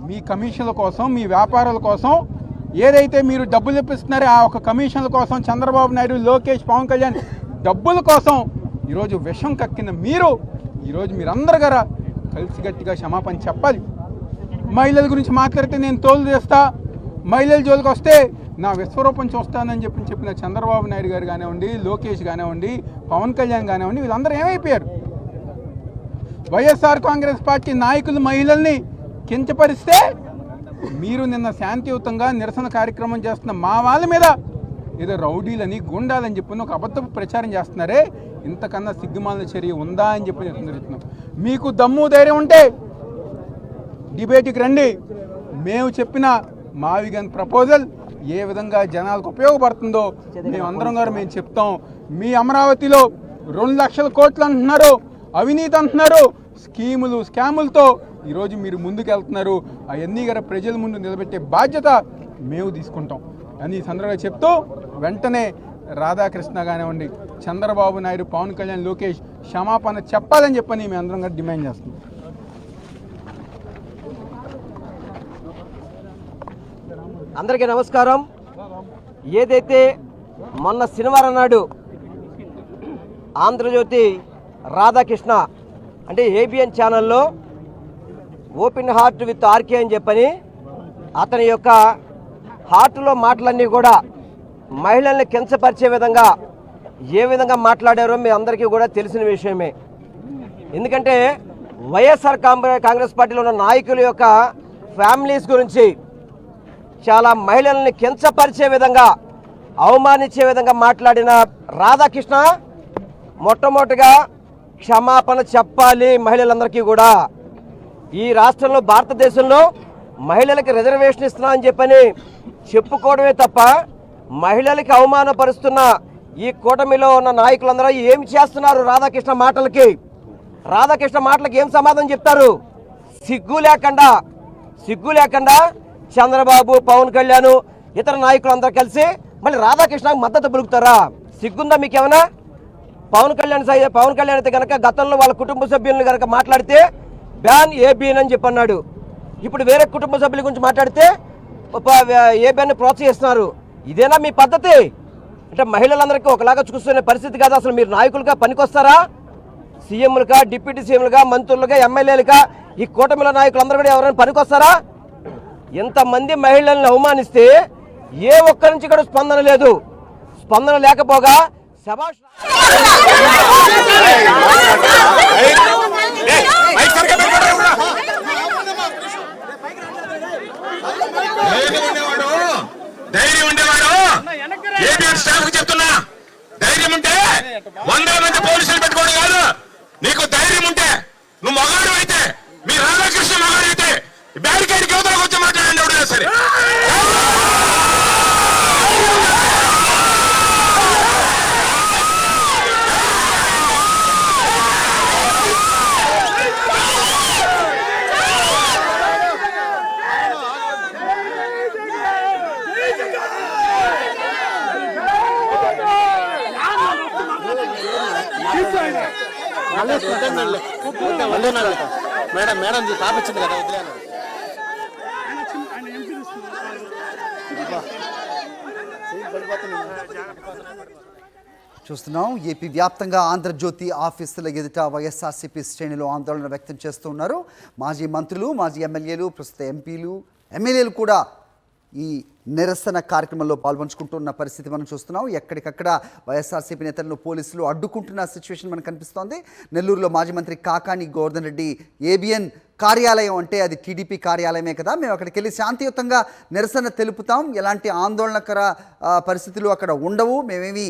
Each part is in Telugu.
మీ కమిషన్ల కోసం, మీ వ్యాపారాల కోసం ఏదైతే మీరు డబ్బులు ఇప్పిస్తున్నారో ఆ ఒక కమిషన్ల కోసం చంద్రబాబు నాయుడు, లోకేష్, పవన్ కళ్యాణ్ డబ్బుల కోసం ఈరోజు విషం కక్కిన ఈరోజు మీరందరూ గారా కలిసిగట్టిగా క్షమాపణ చెప్పాలి. మహిళల గురించి మాట్లాడితే నేను తోలు చేస్తా, మహిళల జోలికి వస్తే నా విశ్వరూపం చూస్తానని చెప్పిన చంద్రబాబు నాయుడు గారు కానివ్వండి, లోకేష్ కానివ్వండి, పవన్ కళ్యాణ్ కానివ్వండి, వీళ్ళందరూ ఏమైపోయారు? వైఎస్ఆర్ కాంగ్రెస్ పార్టీ నాయకులు మహిళల్ని కించపరిస్తే మీరు నిన్న శాంతియుతంగా నిరసన కార్యక్రమం చేస్తున్న మా వాళ్ళ మీద ఏదో రౌడీలని, గుండాలని చెప్పి ఒక అబద్ధపు ప్రచారం చేస్తున్నారే, ఇంతకన్నా సిగ్గుమాలిన చర్య ఉందా అని చెప్పి చెప్తున్నాం. మీకు దమ్ము ధైర్యం ఉంటే డిబేట్కి రండి. మేము చెప్పిన మావిగన్ ప్రపోజల్ ఏ విధంగా జనాలకు ఉపయోగపడుతుందో మేమందరం గారు మేము చెప్తాం. మీ అమరావతిలో 2 లక్షల కోట్లు అంటున్నారు, అవినీతి అంటున్నారు, స్కీములు, స్కాములతో ఈరోజు మీరు ముందుకు వెళ్తున్నారు. అవన్నీ గారు ప్రజల ముందు నిలబెట్టే బాధ్యత మేము తీసుకుంటాం అని ఈ సందర్భంగా చెప్తూ వెంటనే రాధాకృష్ణ కానివ్వండి, చంద్రబాబు నాయుడు, పవన్ కళ్యాణ్, లోకేష్ క్షమాపణ చెప్పాలని చెప్పని మేము అందరం కూడా డిమాండ్ చేస్తున్నాం. అందరికీ నమస్కారం. ఏదైతే మొన్న శనివారం నాడు ఆంధ్రజ్యోతి రాధాకృష్ణ అంటే ఏబిఎన్ ఛానల్లో ఓపెన్ హార్ట్ విత్ ఆర్కే అని చెప్పని అతని యొక్క హార్ట్లో మాటలన్నీ కూడా మహిళల్ని కించపరిచే విధంగా ఏ విధంగా మాట్లాడారో మీ అందరికీ కూడా తెలిసిన విషయమే. ఎందుకంటే వైఎస్ఆర్ కాంగ్రెస్ పార్టీలో ఉన్న నాయకుల యొక్క ఫ్యామిలీస్ గురించి చాలా మహిళల్ని కించపరిచే విధంగా, అవమానించే విధంగా మాట్లాడిన రాధాకృష్ణ మొట్టమొదటిగా క్షమాపణ చెప్పాలి మహిళలందరికీ కూడా. ఈ రాష్ట్రంలో, భారతదేశంలో మహిళలకి రిజర్వేషన్ ఇస్తున్నా అని చెప్పని చెప్పుకోవడమే తప్ప మహిళలకి అవమానపరుస్తున్న ఈ కూటమిలో ఉన్న నాయకులందరూ ఏం చేస్తున్నారు? రాధాకృష్ణ మాటలకి ఏం సమాధానం చెప్తారు? సిగ్గు లేకుండా చంద్రబాబు, పవన్ కళ్యాణ్, ఇతర నాయకులందరూ కలిసి మళ్ళీ రాధాకృష్ణకు మద్దతు పలుకుతారా? సిగ్గుందా మీకేమైనా? పవన్ కళ్యాణ్ అయితే కనుక గతంలో వాళ్ళ కుటుంబ సభ్యులను కనుక మాట్లాడితే బ్యాన్ ఏబిఎన్ అని చెప్పన్నాడు. ఇప్పుడు వేరే కుటుంబ సభ్యుల గురించి మాట్లాడితే ఏబిఎన్ ప్రోత్సహిస్తున్నారు. ఇదేనా మీ పద్ధతి? అంటే మహిళలందరికీ ఒకలాగా చూసుకునే పరిస్థితి కాదు. అసలు మీరు నాయకులుగా పనికొస్తారా? సీఎంలుగా, డిప్యూటీ సీఎంలుగా, మంత్రులుగా, ఎమ్మెల్యేలుగా ఈ కూటమిల నాయకులందరూ కూడా ఎవరైనా పనికొస్తారా? ఎంతమంది మహిళల్ని అవమానిస్తే ఏ ఒక్కరి నుంచి కూడా స్పందన లేదు. స్పందన లేకపోగా శభాష్ ధైర్యం ఉండేవాడు ఏబిఎన్ స్టాఫ్ చెప్తున్నా, ధైర్యం ఉంటే 100 మంది పోలీసులు పెట్టుకోవడం కాదు. నీకు ధైర్యం ఉంటే, నువ్వు మగాడు అయితే, మీ రాధాకృష్ణ మగాడు అయితే బ్యారికేడ్ యువతలకు వచ్చి మాట్లాడండి ఎవడైనా సరే. మేడం కాపొచ్చింది కదా. చూస్తున్నాం ఏపీ వ్యాప్తంగా ఆంధ్రజ్యోతి ఆఫీసుల ఎదుట వైఎస్ఆర్సీపీ శ్రేణులు ఆందోళన వ్యక్తం చేస్తూ ఉన్నారు. మాజీ మంత్రులు, మాజీ ఎమ్మెల్యేలు, ప్రస్తుత ఎమ్మెల్యేలు కూడా ఈ నిరసన కార్యక్రమంలో పాల్పంచుకుంటున్న పరిస్థితి మనం చూస్తున్నాం. ఎక్కడికక్కడ వైఎస్ఆర్సీపీ నేతలను పోలీసులు అడ్డుకుంటున్న సిచ్యువేషన్ మనకు కనిపిస్తోంది. నెల్లూరులో మాజీ మంత్రి కాకాని గోవర్ధన్ రెడ్డి ఏబిఎన్ కార్యాలయం అంటే అది టీడీపీ కార్యాలయమే కదా, మేము అక్కడికి వెళ్ళి శాంతియుతంగా నిరసన తెలుపుతాం, ఎలాంటి ఆందోళనకర పరిస్థితులు అక్కడ ఉండవు, మేమేమి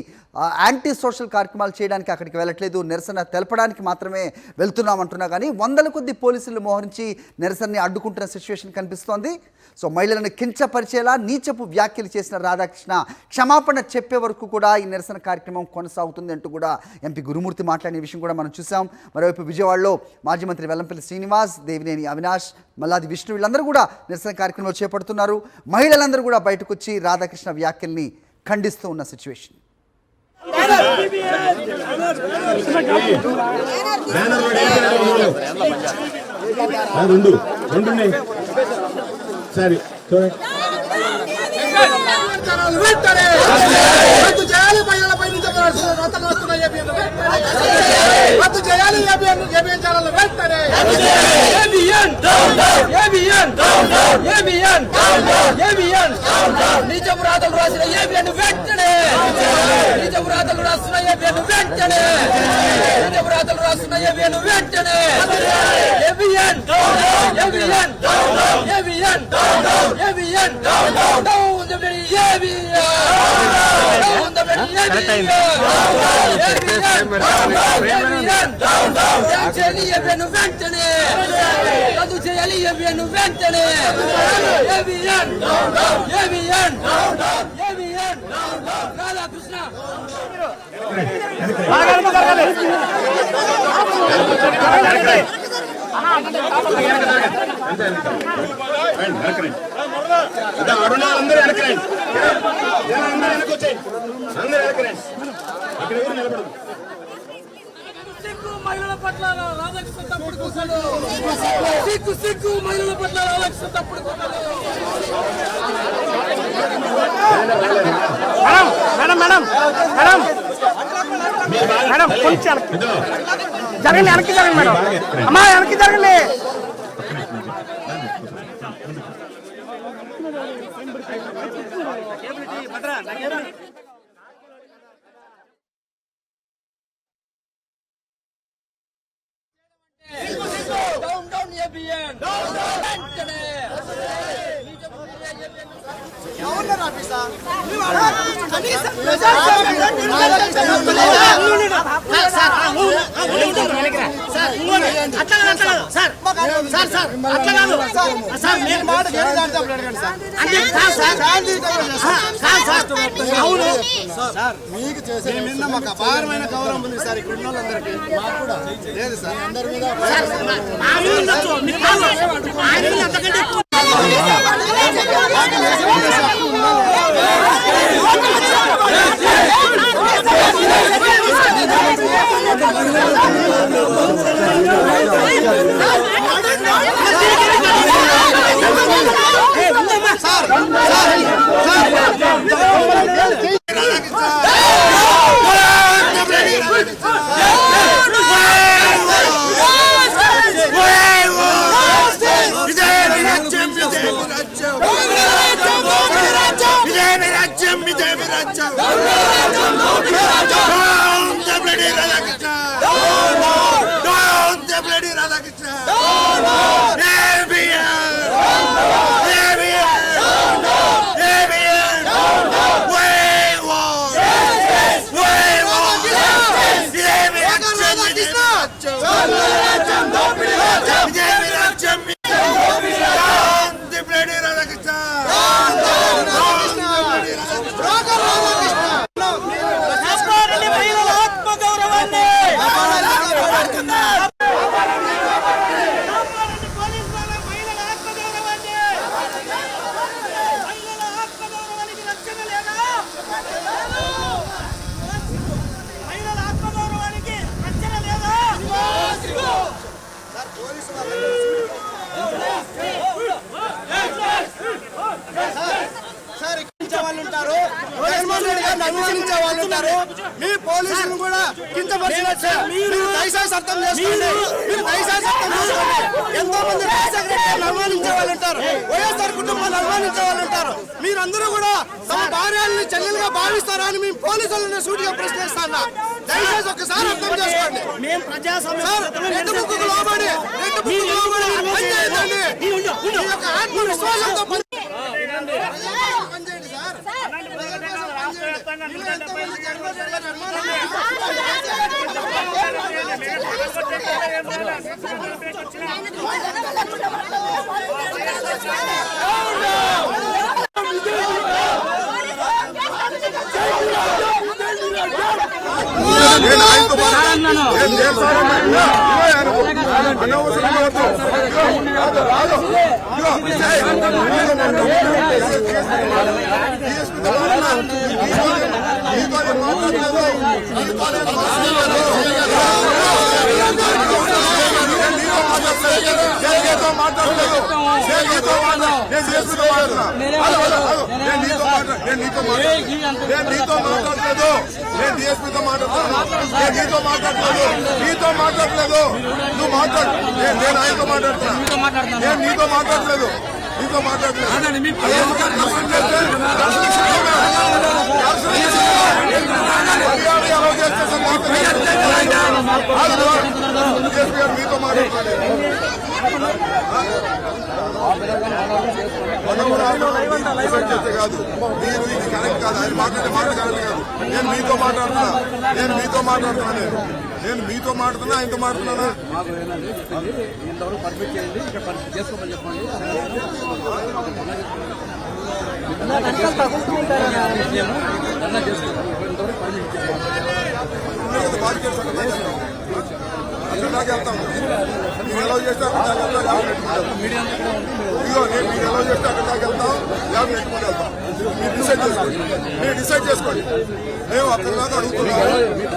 యాంటీ సోషల్ కార్యక్రమాలు చేయడానికి అక్కడికి వెళ్ళట్లేదు, నిరసన తెలపడానికి మాత్రమే వెళ్తున్నామంటున్నా కానీ వందల కొద్ది పోలీసులు మోహరించి నిరసనని అడ్డుకుంటున్న సిచ్యువేషన్ కనిపిస్తోంది. సో మహిళలను కించపరిచేలా నీచపు వ్యాఖ్యలు చేసిన రాధాకృష్ణ క్షమాపణ చెప్పే వరకు కూడా ఈ నిరసన కార్యక్రమం కొనసాగుతుంది అంటూ కూడా ఎంపీ గురుమూర్తి మాట్లాడిన విషయం కూడా మనం చూసాం. మరోవైపు విజయవాడలో మాజీ మంత్రి వెల్లంపల్లి శ్రీనివాస్, దేవినేని అవినాష్, మల్లాది విష్ణు వీళ్ళందరూ కూడా నిరసన కార్యక్రమాలు చేపడుతున్నారు. మహిళలందరూ కూడా బయటకు వచ్చి రాధాకృష్ణ వ్యాఖ్యల్ని ఖండిస్తూ ఉన్న సిచ్యువేషన్. రెండు సరే చూడండి. రద్దు చేయాలి మహిళలపై రద్దు వస్తున్నాయి రద్దు చేయాలి ఏబిఎన్ ఛానల్ వెంటనే నిజం రాతలు రాసిన ఏబిఎన్ వెంటనే నిజం రాతలు రాసిన ఏబిఎన్ వెంటనే నిజం రాతలు రాసిన ఏబిఎన్ వెంటనే ABN ABN ABN ABN down the bloody ABN down the bloody ABN ABN వెంటనే రద్దు చేయాలి ఏబిఎన్ వెంటనే ఏబిఎన్ ఏబిఎన్ ఏబిఎన్ రాధాకృష్ణ అందరూ వెనకరండి, అందరూ వెనక వచ్చేయండి, అందరూ వెనకరండి. అక్కడ ఎవరు నిలబడదు. సిగ్గు మహిళల పట్ల రాధాకృష్ణ తప్పుడు కూర్చోడు సిగ్గు సిగ్గు మహిళల పట్ల రాధాకృష్ణ తప్పుడు కూర్చోడు మేడం మేడం మేడం మేడం కొంచెం జరగండి వెనక్కి జరగండి మేడం అమ్మా వెనక్కి జరగండి డౌన్ డౌన్ ఏబిఎన్ వెంటనే మీకు చేసే మీద మాకు అపారమైన గౌరవం ఉంది సార్. ఇక్కడ ఉన్న వాళ్ళందరికీ మాకు కూడా లేదు సార్. అందరి మీద అభిమానించే వాళ్ళు ఉంటారు. మీ పోలీసులను కూడా కింద దయచేసి అర్థం చేసుకోండి. మీరు దయచేసి అర్థం చేసుకోండి. ఎంతో మంది రాజశేఖర అభిమానించే వాళ్ళు ఉంటారు, వైఎస్ఆర్ కుటుంబాన్ని అభిమానించే వాళ్ళు ఉంటారు. మీరందరూ కూడా తమ భార్యల్ని చెల్లెలుగా భావిస్తారా అని మేము పోలీసులను సూటిగా ప్రశ్నిస్తాను. దయచేసి ఒకసారి అర్థం చేసుకోండి. రెండు ముక్కుకు లోబడి పనిచేయండి. మీ యొక్క ఆత్మవిశ్వాసంతో పనిచేయండి సార్. నీతో మాట్లాడలేదు. నేను నీతో మాట్లాడుతున్నా. నేను డిఎస్పీతో మాట్లాడుతున్నాను. నేను నీతో మాట్లాడలేదు. నీతో మాట్లాడలేదు. నువ్వు మాట్లాడు. నేను ఆయనతో మాట్లాడుతున్నా. నేను నీతో మాట్లాడలేదు. నీతో మాట్లాడలేదు. మీతో మాట్లాడలేదు. కాదు మీరు ఇది కరెక్ట్ కాదు. ఆయన మాట్లాడే మాట కరెక్ట్ కాదు. నేను మీతో మాట్లాడుతున్నా. నేను మీతో మాట్లాడుతున్నా. ఆయనతో మాట్లాడుతున్నానా? అక్కడికి వెళ్తాం. మీరు ఎలా చేస్తే అక్కడికి వెళ్తాం. ఇదిగో నేను మీరు ఎలా చేస్తే అక్కడికి వెళ్తాం. యాభై పెట్టుకుంటూ వెళ్తాం. మీరు డిసైడ్ చేసుకోండి. మేము అక్కడ దాకా అడుగుతున్నాం.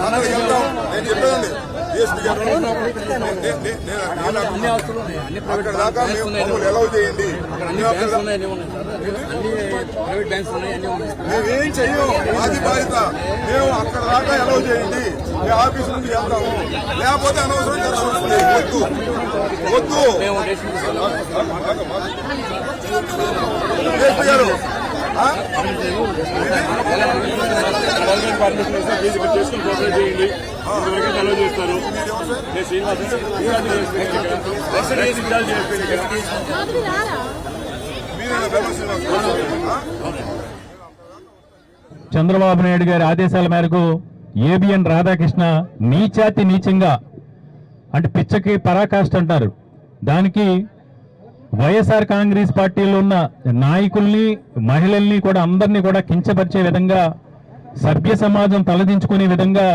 అక్కడికి వెళ్తాం. నేను చెప్పేదండి డిఎస్పీ గారు అక్కడ దాకా మేము మమ్మల్ని ఎలా చేయండి. మేమేం చెయ్యం. అది బాధ్యత. మేము అక్కడ దాకా ఎలా చేయండి. మేము ఆఫీసు నుండి వెళ్తాము. లేకపోతే అనవసరం వద్దు డిఎస్పీ గారు చంద్రబాబు నాయుడు గారి ఆదేశాల మేరకు ఏబిఎన్ రాధాకృష్ణ నీచాతి నీచంగా అంటే పిచ్చకి పరాకాష్ట అంటారు. దానికి వైఎస్ఆర్ కాంగ్రెస్ పార్టీలో ఉన్న నాయకుల్ని మహిళల్ని కూడా అందరినీ కూడా కించపరిచే విధంగా సభ్య సమాజం తలదించుకునే విధంగా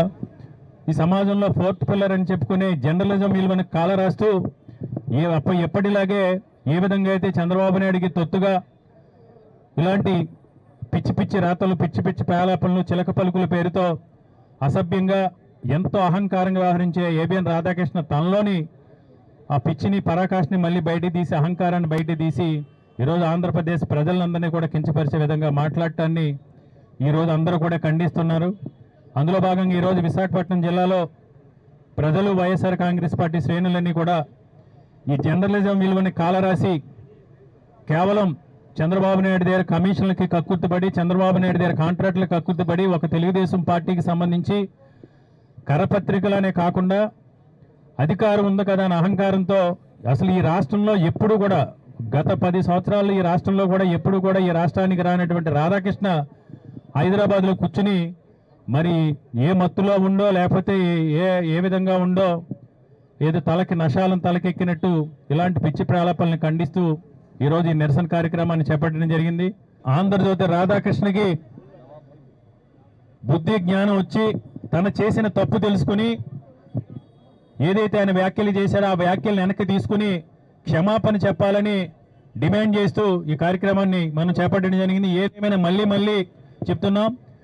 ఈ సమాజంలో ఫోర్త్ పిల్లర్ అని చెప్పుకునే జర్నలిజం విలువని కాలరాస్తూ ఎప్పటిలాగే ఏ విధంగా అయితే చంద్రబాబు నాయుడికి తొత్తుగా ఇలాంటి పిచ్చి పిచ్చి రాతలు పిచ్చి పిచ్చి పేలాపలను చిలక పలుకుల పేరుతో అసభ్యంగా ఎంతో అహంకారంగా వ్యవహరించే ఏబిఎన్ రాధాకృష్ణ తనలోని ఆ పిచ్చిని పరాకాష్ని మళ్ళీ బయట తీసి అహంకారాన్ని బయట తీసి ఈరోజు ఆంధ్రప్రదేశ్ ప్రజలందరినీ కూడా కించపరిచే విధంగా మాట్లాడటాన్ని ఈరోజు అందరూ కూడా ఖండిస్తున్నారు. అందులో భాగంగా ఈరోజు విశాఖపట్నం జిల్లాలో ప్రజలు వైఎస్ఆర్ కాంగ్రెస్ పార్టీ శ్రేణులన్నీ కూడా ఈ జర్నలిజం విలువని కాలరాసి కేవలం చంద్రబాబు నాయుడు దగ్గర కమిషన్లకి కక్కుర్తిపడి చంద్రబాబు నాయుడు దగ్గర కాంట్రాక్టులకు కక్కుర్తిపడి ఒక తెలుగుదేశం పార్టీకి సంబంధించి కరపత్రికలనే కాకుండా అధికారం ఉంది కదా అని అహంకారంతో అసలు ఈ రాష్ట్రంలో ఎప్పుడు కూడా గత 10 సంవత్సరాలు ఈ రాష్ట్రంలో కూడా ఎప్పుడు కూడా ఈ రాష్ట్రానికి రానటువంటి రాధాకృష్ణ హైదరాబాద్లో కూర్చుని మరి ఏ మత్తులో ఉండో లేకపోతే ఏ విధంగా ఉండో ఏదో తలకి నశాలను తలకెక్కినట్టు ఇలాంటి పిచ్చి ప్రలాపాలను ఖండిస్తూ ఈరోజు ఈ నిరసన కార్యక్రమాన్ని చేపట్టడం జరిగింది. ఆంధ్రజ్యోతి రాధాకృష్ణకి బుద్ధి జ్ఞానం వచ్చి తన చేసిన తప్పు తెలుసుకుని ఏదైతే ఆయన వ్యాఖ్యలు చేశారో ఆ వ్యాఖ్యలను వెనక్కి తీసుకుని క్షమాపణ చెప్పాలని డిమాండ్ చేస్తూ ఈ కార్యక్రమాన్ని మనం చేపట్టడం జరిగింది. ఏదేమైనా మళ్ళీ చెప్తున్నాం,